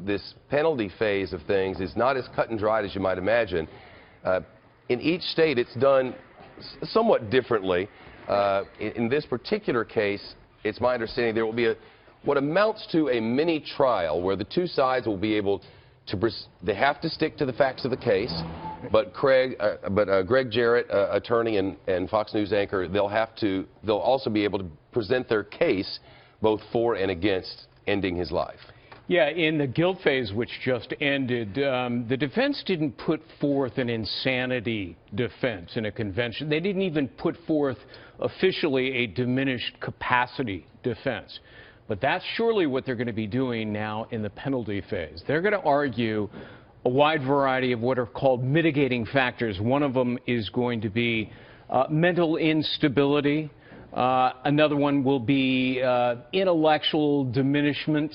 this penalty phase of things is not as cut and dried as you might imagine. In each state, it's done somewhat differently. In this particular case, it's my understanding there will be what amounts to a mini trial where the two sides will be able to, they have to stick to the facts of the case, but Gregg Jarrett, attorney and Fox News anchor, they'll also be able to present their case both for and against ending his life. Yeah, in the guilt phase, which just ended, the defense didn't put forth an insanity defense in a convention. They didn't even put forth officially a diminished capacity defense. But that's surely what they're going to be doing now in the penalty phase. They're going to argue a wide variety of what are called mitigating factors. One of them is going to be mental instability. Another one will be intellectual diminishment.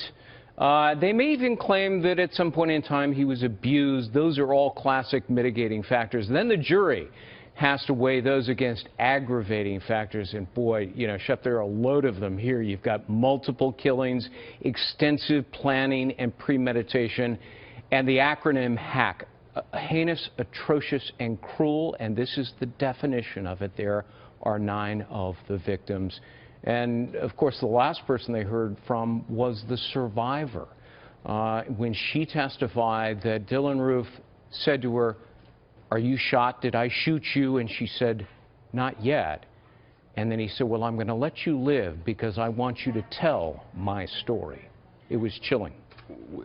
They may even claim that at some point in time he was abused. Those are all classic mitigating factors. Then the jury has to weigh those against aggravating factors. And boy, you know, Shep, there are a load of them here. You've got multiple killings, extensive planning and premeditation, and the acronym HACK, heinous, atrocious, and cruel. And this is the definition of it. There are 9 of the victims. And, of course, the last person they heard from was the survivor. When she testified that Dylann Roof said to her, "Are you shot? Did I shoot you?" And she said, "Not yet." And then he said, "Well, I'm going to let you live because I want you to tell my story." It was chilling.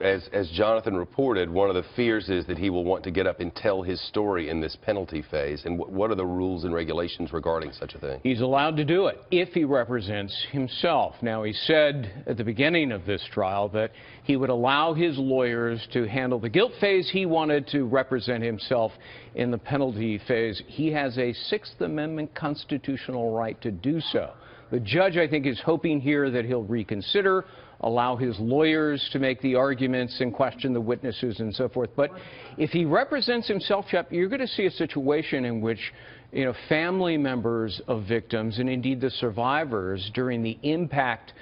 As Jonathan reported, one of the fears is that he will want to get up and tell his story in this penalty phase. And what are the rules and regulations regarding such a thing? He's allowed to do it if he represents himself. Now, he said at the beginning of this trial that he would allow his lawyers to handle the guilt phase. He wanted to represent himself in the penalty phase. He has a Sixth Amendment constitutional right to do so. The judge, I think, is hoping here that he'll reconsider, allow his lawyers to make the arguments and question the witnesses and so forth. But if he represents himself, Shep, you're going to see a situation in which, you know, family members of victims and indeed the survivors during the impact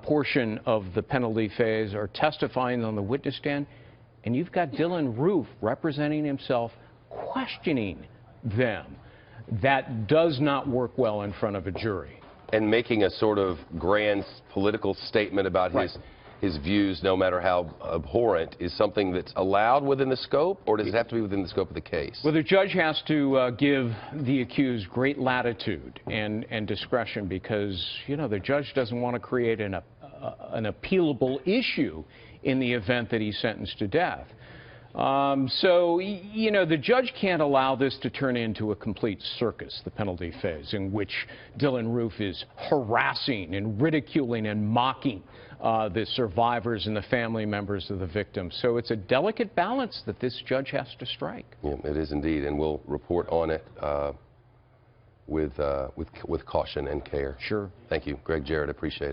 portion of the penalty phase are testifying on the witness stand. And you've got Dylann Roof representing himself, questioning them. That does not work well in front of a jury. And making a sort of grand political statement about his views, no matter how abhorrent, is something that's allowed within the scope, or does it have to be within the scope of the case? Well, the judge has to give the accused great latitude and discretion because, you know, the judge doesn't want to create an appealable issue in the event that he's sentenced to death. So, you know, the judge can't allow this to turn into a complete circus, the penalty phase, in which Dylann Roof is harassing and ridiculing and mocking the survivors and the family members of the victims. So it's a delicate balance that this judge has to strike. Yeah, it is indeed, and we'll report on it with caution and care. Sure. Thank you, Gregg Jarrett. Appreciate it.